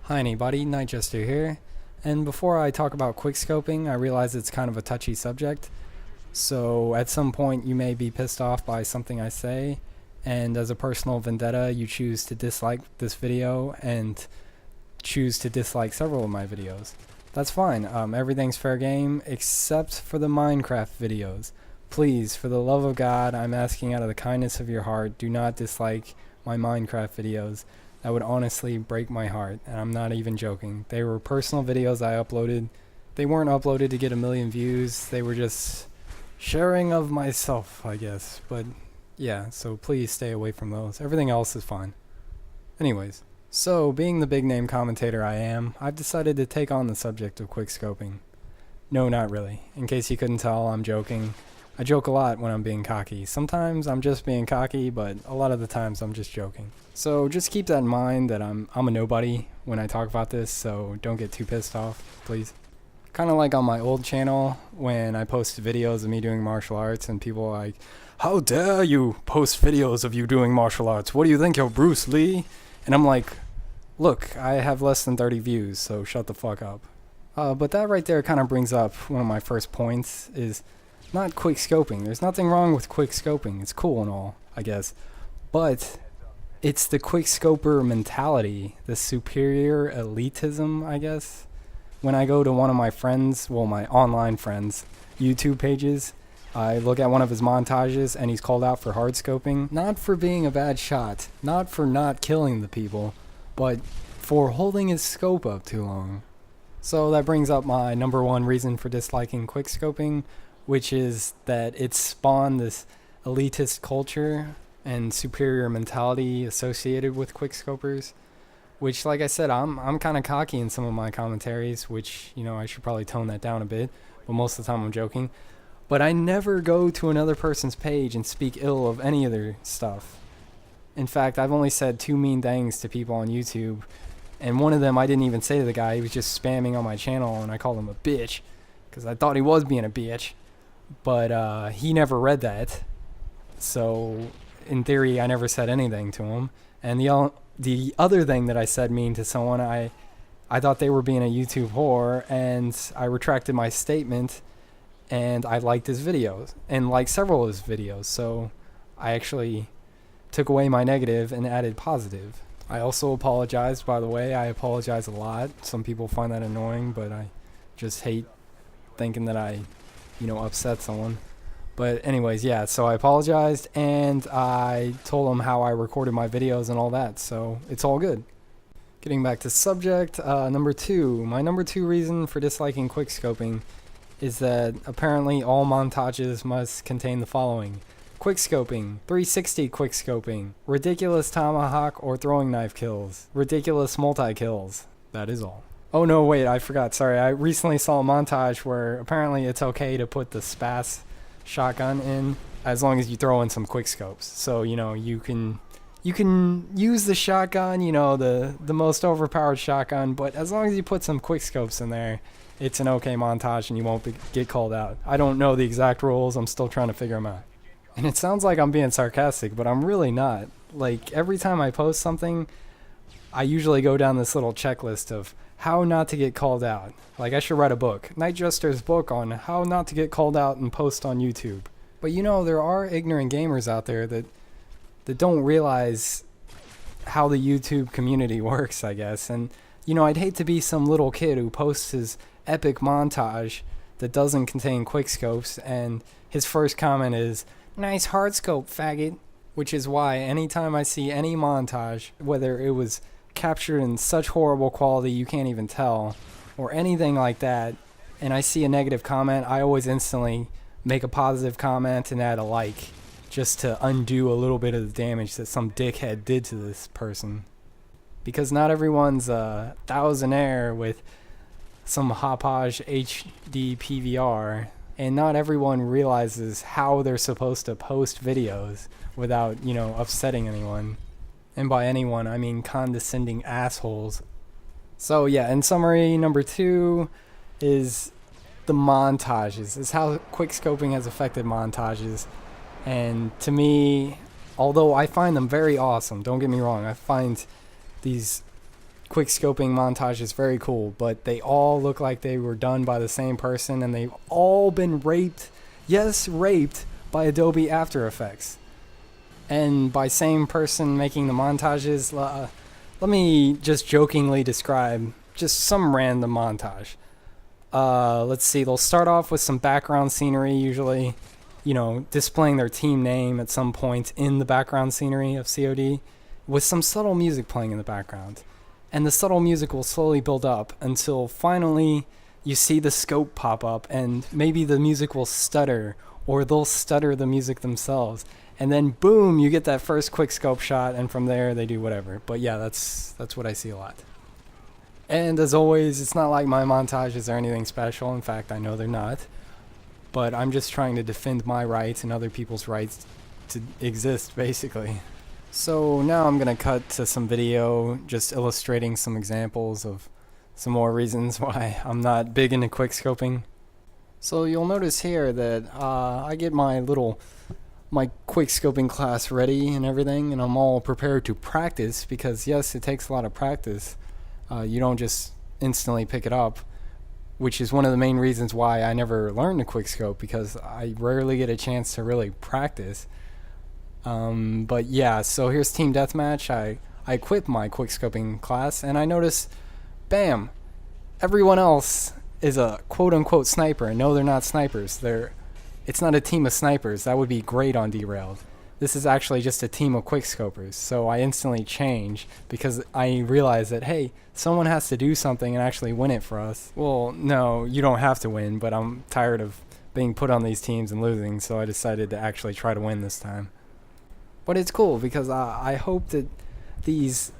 Hi anybody, Nightjester here, and before I talk about quickscoping, I realize it's kind of a touchy subject, so at some point you may be pissed off by something I say, and as a personal vendetta you choose to dislike this video and choose to dislike several of my videos. That's fine, everything's fair game except for the Minecraft videos. Please, for the love of God, I'm asking out of the kindness of your heart, do not dislike my Minecraft videos. That would honestly break my heart, and I'm not even joking. They were personal videos I uploaded. They weren't uploaded to get a million views. They were just sharing of myself, I guess. But yeah, so please stay away from those. Everything else is fine. Anyways, so being the big name commentator I am, I've decided to take on the subject of quickscoping. No, not really. In case you couldn't tell, I'm joking. I joke a lot when I'm being cocky. Sometimes I'm just being cocky, but a lot of the times I'm just joking. So just keep that in mind that I'm a nobody when I talk about this, so don't get too pissed off, please. Kind of like on my old channel when I post videos of me doing martial arts and people are like, "How dare you post videos of you doing martial arts? What do you think you're, Bruce Lee?" And I'm like, look, I have less than 30 views, so shut the fuck up. But that right there kind of brings up one of my first points is not quickscoping. There's nothing wrong with quickscoping. It's cool and all, I guess. But it's the quickscoper mentality, the superior elitism, I guess. When I go to one of my friends, well, my online friends, YouTube pages, I look at one of his montages and he's called out for hardscoping. Not for being a bad shot, not for not killing the people, but for holding his scope up too long. So that brings up my number one reason for disliking quickscoping, which is that it spawned this elitist culture and superior mentality associated with quickscopers, which, like I said, I'm kind of cocky in some of my commentaries, which, you know, I should probably tone that down a bit, but most of the time I'm joking. But I never go to another person's page and speak ill of any of their stuff. In fact, I've only said two mean things to people on YouTube, and one of them I didn't even say to the guy. He was just spamming on my channel, and I called him a bitch, because I thought he was being a bitch. But he never read that, so in theory I never said anything to him. And the other thing that I said mean to someone, I thought they were being a YouTube whore, and I retracted my statement, and I liked his videos, and liked several of his videos, so I actually took away my negative and added positive. I also apologized, by the way. I apologize a lot. Some people find that annoying, but I just hate thinking that I upset someone. But anyways, yeah, so I apologized and I told them how I recorded my videos and all that, so it's all good. Getting back to subject, number two. My number two reason for disliking quickscoping is that apparently all montages must contain the following: quickscoping, 360 quickscoping, ridiculous tomahawk or throwing knife kills, ridiculous multi-kills. That is all. Oh no, wait, I forgot, sorry. I recently saw a montage where apparently it's okay to put the spas shotgun in as long as you throw in some quickscopes. So, you can use the shotgun, the most overpowered shotgun, but as long as you put some quickscopes in there, it's an okay montage and you won't get called out. I don't know the exact rules, I'm still trying to figure them out. And it sounds like I'm being sarcastic, but I'm really not. Like, every time I post something, I usually go down this little checklist of how not to get called out. Like, I should write a book. Nightjester's book on how not to get called out and post on YouTube. But there are ignorant gamers out there that don't realize how the YouTube community works, I guess. And, I'd hate to be some little kid who posts his epic montage that doesn't contain quickscopes, and his first comment is, "Nice hardscope, faggot." Which is why anytime I see any montage, whether it was captured in such horrible quality you can't even tell, or anything like that, and I see a negative comment, I always instantly make a positive comment and add a like, just to undo a little bit of the damage that some dickhead did to this person. Because not everyone's a thousandaire with some Hauppauge HD PVR, and not everyone realizes how they're supposed to post videos without, upsetting anyone. And by anyone, I mean condescending assholes. So yeah, in summary, number two is the montages. Is how quickscoping has affected montages. And to me, although I find them very awesome, don't get me wrong, I find these quickscoping montages very cool, but they all look like they were done by the same person, and they've all been raped, yes, raped, by Adobe After Effects. And by same person making the montages, let me just jokingly describe just some random montage. Let's see, they'll start off with some background scenery, usually, you know, displaying their team name at some point in the background scenery of COD, with some subtle music playing in the background. And the subtle music will slowly build up until finally you see the scope pop up, and maybe the music will stutter, or they'll stutter the music themselves. And then boom, you get that first quick scope shot, and from there they do whatever. But yeah, that's what I see a lot. And as always, it's not like my montages are anything special. In fact, I know they're not. But I'm just trying to defend my rights and other people's rights to exist, basically. So now I'm going to cut to some video just illustrating some examples of some more reasons why I'm not big into quickscoping. So you'll notice here that I get my quickscoping class ready and everything, and I'm all prepared to practice, because yes, it takes a lot of practice. You don't just instantly pick it up, which is one of the main reasons why I never learned to quickscope, because I rarely get a chance to really practice. But yeah, so here's Team Deathmatch. I equip my quickscoping class, and I notice, bam, everyone else is a quote-unquote sniper, and no, they're not snipers. It's not a team of snipers. That would be great on Derailed. This is actually just a team of quickscopers. So I instantly change, because I realize that, hey, someone has to do something and actually win it for us. Well, no, you don't have to win, but I'm tired of being put on these teams and losing, so I decided to actually try to win this time. But it's cool, because I hope that this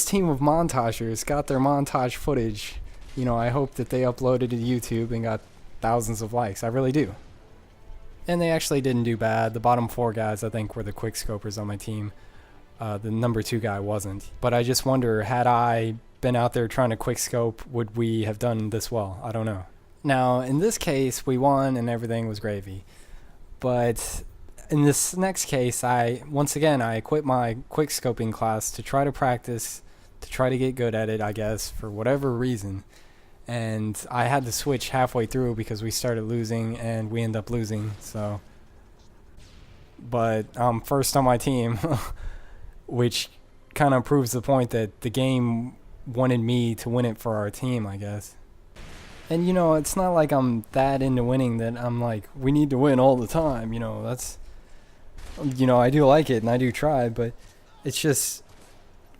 team of montagers got their montage footage. You know, I hope that they uploaded it to YouTube and got thousands of likes. I really do. And they actually didn't do bad. The bottom 4 guys, I think, were the quickscopers on my team. The number 2 guy wasn't. But I just wonder, had I been out there trying to quickscope, would we have done this well? I don't know. Now, in this case, we won and everything was gravy. But in this next case, once again, I quit my quickscoping class to try to practice, to try to get good at it, I guess, for whatever reason. And I had to switch halfway through because we started losing, and we ended up losing, so. But I'm first on my team, which kind of proves the point that the game wanted me to win it for our team, I guess. And, you know, it's not like I'm that into winning that I'm like, we need to win all the time, you know, that's, you know, I do like it and I do try, but it's just,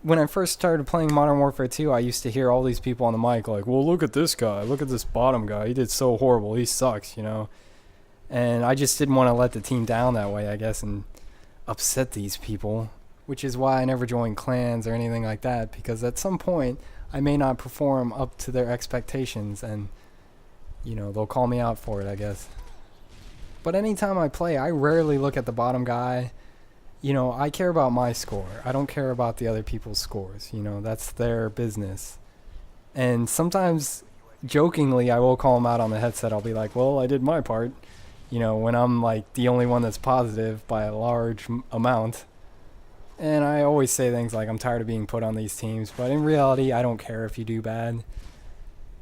when I first started playing Modern Warfare 2, I used to hear all these people on the mic like, well, look at this guy, look at this bottom guy, he did so horrible, he sucks, you know. And I just didn't want to let the team down that way, I guess, and upset these people, which is why I never joined clans or anything like that, because at some point I may not perform up to their expectations, and, you know, they'll call me out for it, I guess. But anytime I play, I rarely look at the bottom guy. You know, I care about my score. I don't care about the other people's scores. You know, that's their business. And sometimes, jokingly, I will call them out on the headset. I'll be like, well, I did my part. You know, when I'm, like, the only one that's positive by a large amount. And I always say things like, I'm tired of being put on these teams. But in reality, I don't care if you do bad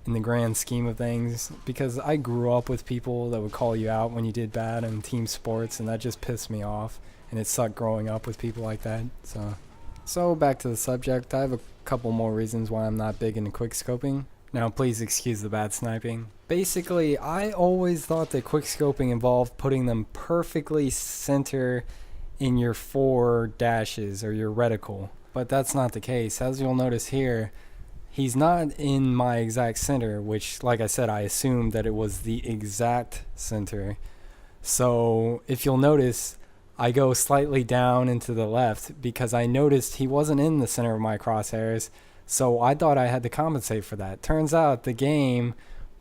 in the grand scheme of things. Because I grew up with people that would call you out when you did bad in team sports. And that just pissed me off. And it sucked growing up with people like that. So back to the subject. I have a couple more reasons why I'm not big into quickscoping. Now please excuse the bad sniping. Basically, I always thought that quickscoping involved putting them perfectly center in your 4 dashes or your reticle. But that's not the case. As you'll notice here, he's not in my exact center, which, like I said, I assumed that it was the exact center. So if you'll notice, I go slightly down and to the left because I noticed he wasn't in the center of my crosshairs, so I thought I had to compensate for that. Turns out the game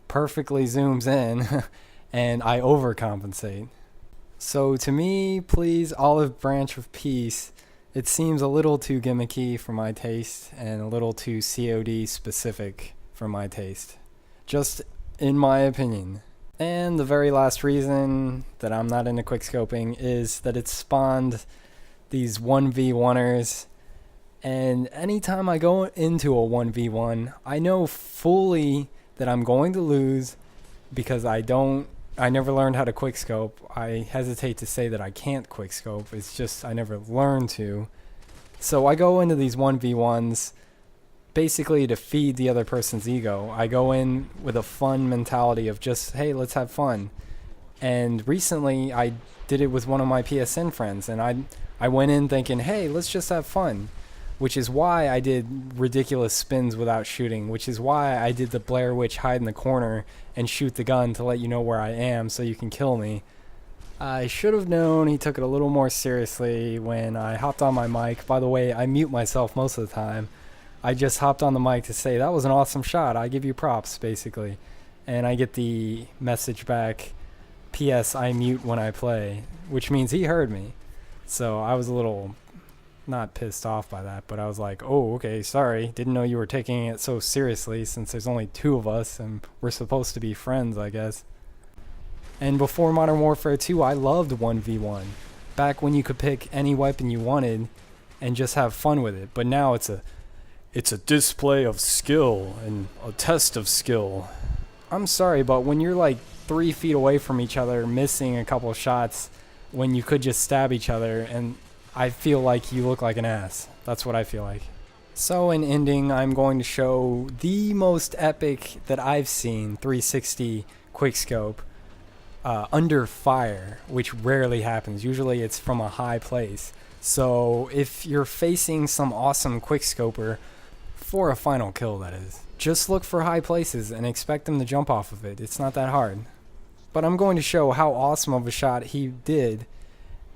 perfectly zooms in and I overcompensate. So to me, please, olive branch of peace, it seems a little too gimmicky for my taste and a little too COD specific for my taste. Just in my opinion. And the very last reason that I'm not into quickscoping is that it spawned these 1v1ers, And anytime I go into a 1v1, I know fully that I'm going to lose because I never learned how to quickscope. I hesitate to say that I can't quickscope. It's just I never learned to. So I go into these 1v1s basically to feed the other person's ego. I go in with a fun mentality of just, hey, let's have fun. And recently I did it with one of my PSN friends, and I went in thinking, hey, let's just have fun. Which is why I did ridiculous spins without shooting, which is why I did the Blair Witch hide in the corner and shoot the gun to let you know where I am so you can kill me. I should have known he took it a little more seriously when I hopped on my mic. By the way, I mute myself most of the time. I just hopped on the mic to say, that was an awesome shot, I give you props, basically. And I get the message back, P.S. I mute when I play, which means he heard me. So I was a little, not pissed off by that, but I was like, oh, okay, sorry. Didn't know you were taking it so seriously since there's only 2 of us and we're supposed to be friends, I guess. And before Modern Warfare 2, I loved 1v1. Back when you could pick any weapon you wanted and just have fun with it. But now it's a display of skill and a test of skill. I'm sorry, but when you're like 3 feet away from each other, missing a couple shots when you could just stab each other, and I feel like you look like an ass. That's what I feel like. So in ending, I'm going to show the most epic that I've seen 360 quickscope under fire, which rarely happens. Usually it's from a high place. So if you're facing some awesome quickscoper, for a final kill that is, just look for high places and expect them to jump off of it. It's not that hard. But I'm going to show how awesome of a shot he did,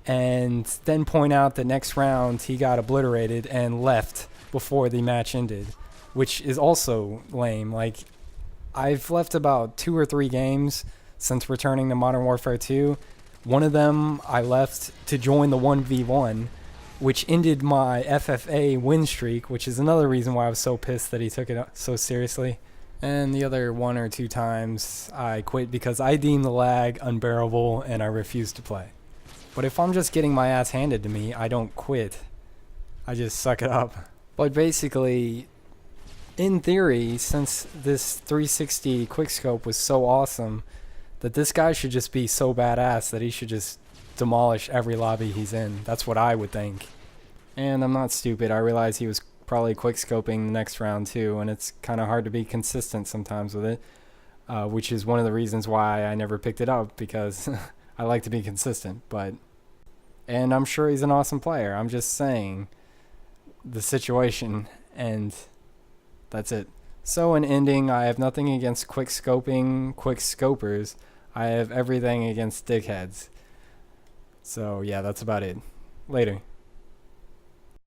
and then point out that next round he got obliterated and left before the match ended, which is also lame. Like, I've left about 2 or 3 games since returning to Modern Warfare 2. One of them I left to join the 1v1, which ended my FFA win streak, which is another reason why I was so pissed that he took it so seriously. And the other 1 or 2 times I quit because I deemed the lag unbearable and I refused to play. But if I'm just getting my ass handed to me, I don't quit. I just suck it up. But basically, in theory, since this 360 quickscope was so awesome, that this guy should just be so badass that he should just demolish every lobby he's in. That's what I would think. And I'm not stupid. I realize he was probably quickscoping the next round too, and it's kind of hard to be consistent sometimes with it, which is one of the reasons why I never picked it up, because I like to be consistent. And I'm sure he's an awesome player. I'm just saying the situation, and that's it. So in ending, I have nothing against quickscopers. I have everything against dickheads. So yeah, that's about it. Later.